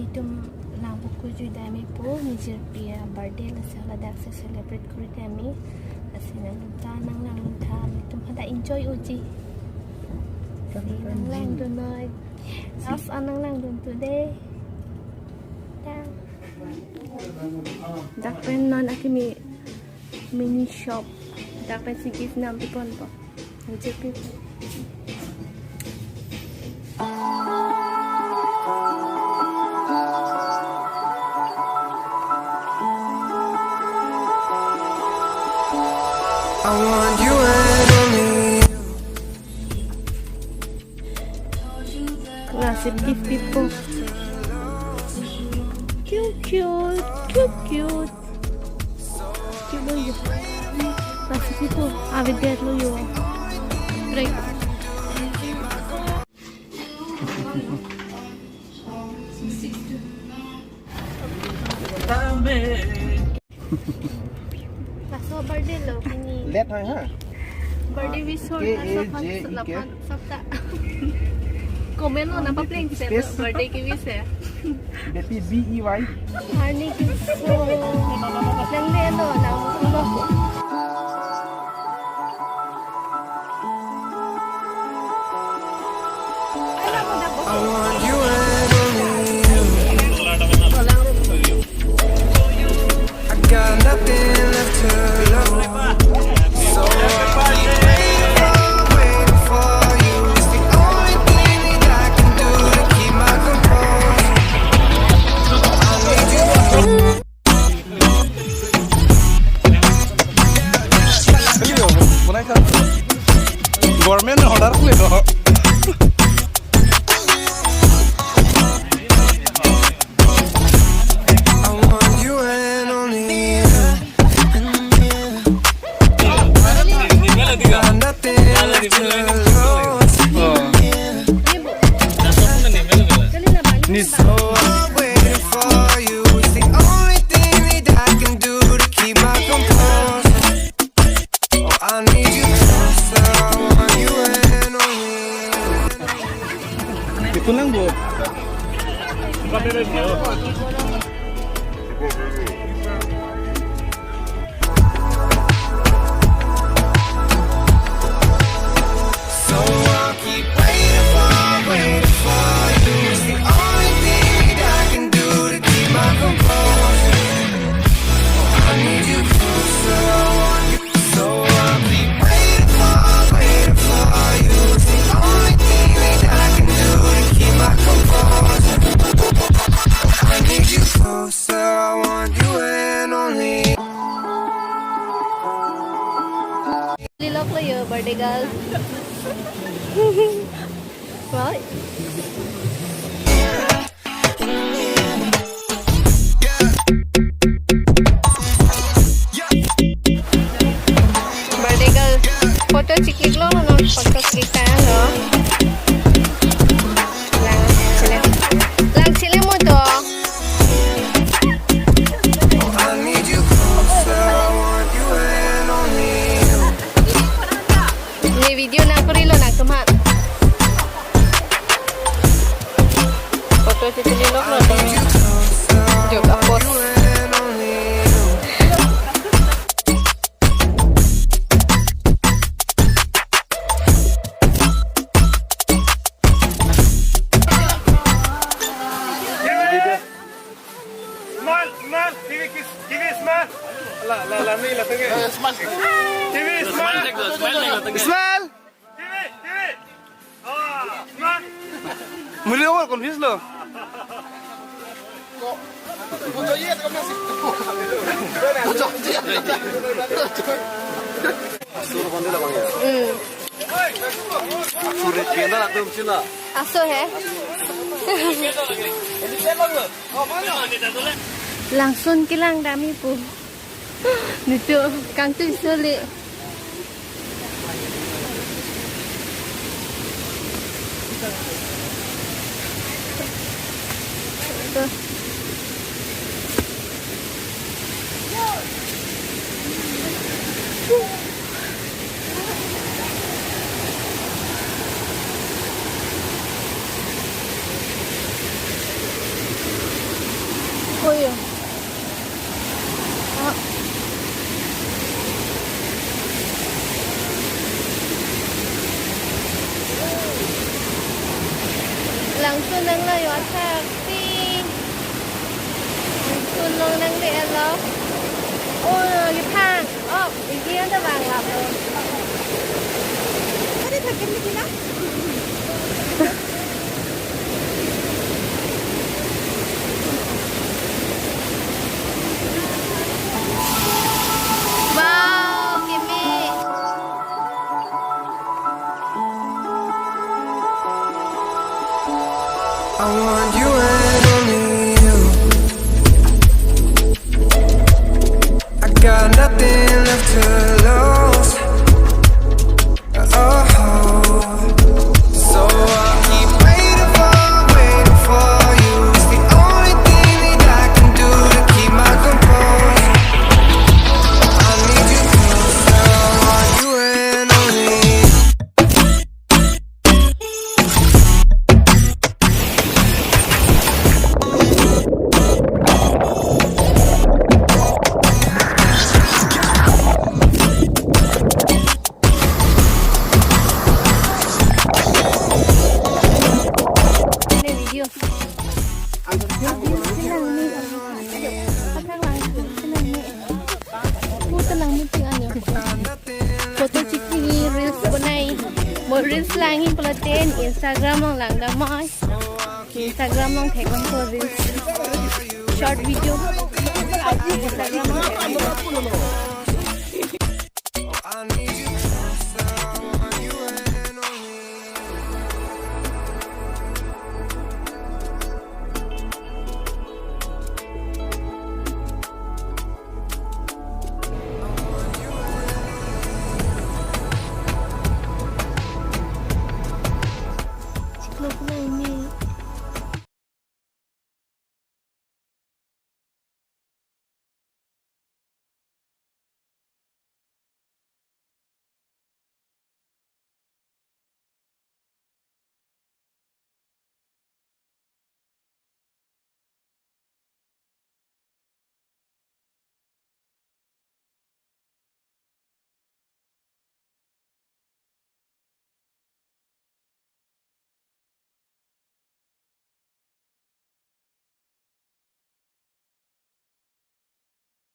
Itum Langvoku juda ami po nijir pia birthday la sala dak se celebrate kuri kami asina lunta nang lang lunta itum hada enjoy uji nang lang dunoi as anang lang dun today dan dak pen non akimi mini shop dak pen si gift nam pipon po nijir pipon I want you and only you. Classic gift people. Cute, cute, cute, cute. Cute lo yun. Classic people. Avid get lo yun. Right. Kaso birthday lo. Let thôi ha. Birthday wish or lapan sabta. Comment lo napa playing sa birthday ki wish eh. Happy BEY. Hani ki so lang le lo na mo. I want you and only you. I got nothing left to love. So I'll keep waiting for you. It's the only thing that I can do to keep my composure. I need you. Government order kule I want you and only you. Got nothing left to lose. So I'm waiting for you. It's the only thing that I can do to keep my composure. Oh, I need you closer. I want you and only you. Itu lang bu. So I'll keep waiting for you. It's the only thing that I can do to keep my composure. Oh, I need you closer. I want you. So I'll keep waiting for you. It's the only thing that I can do to keep my composure. Oh, I need you closer. I want you and only. Lilok lo yun, birthday girl. Right? Birthday girl. Foto ciklik lo, no? Foto ciklik tayo, no? Lang sila mo to. I need you closer. I want you and only you. Ni video na ako rilo na kumat. Foto ciklilok lo to. Joke ako. And only you. Smile, smile. TV smile. La ni la tengo. Smile. TV smile. Smile. TV. Ah, smile. Muli awal confused lo. Surat kena nak tu cina. Aso he? Langsung kilang dami po. Nito, kang tu sulit. Ito. boyo. Langsung nang layo taxi. Langsung nang le alo. Oh, cái thang. Ý kia nó vàng lắm rồi. Có đi thật cái gì đó. Wow, Kimi. I want you and only you. I got nothing left to lose. Oh, so I'll keep waiting for you. It's the only thing that I can do to keep my composure. I need you closer. I want you and only you. Ini video. Tenang meeting anya. Foto cici reels benai. Buat reels langin pelaten Instagram lang damai. Instagram lang tekan ko reels. Short video. Instagram lang tekan.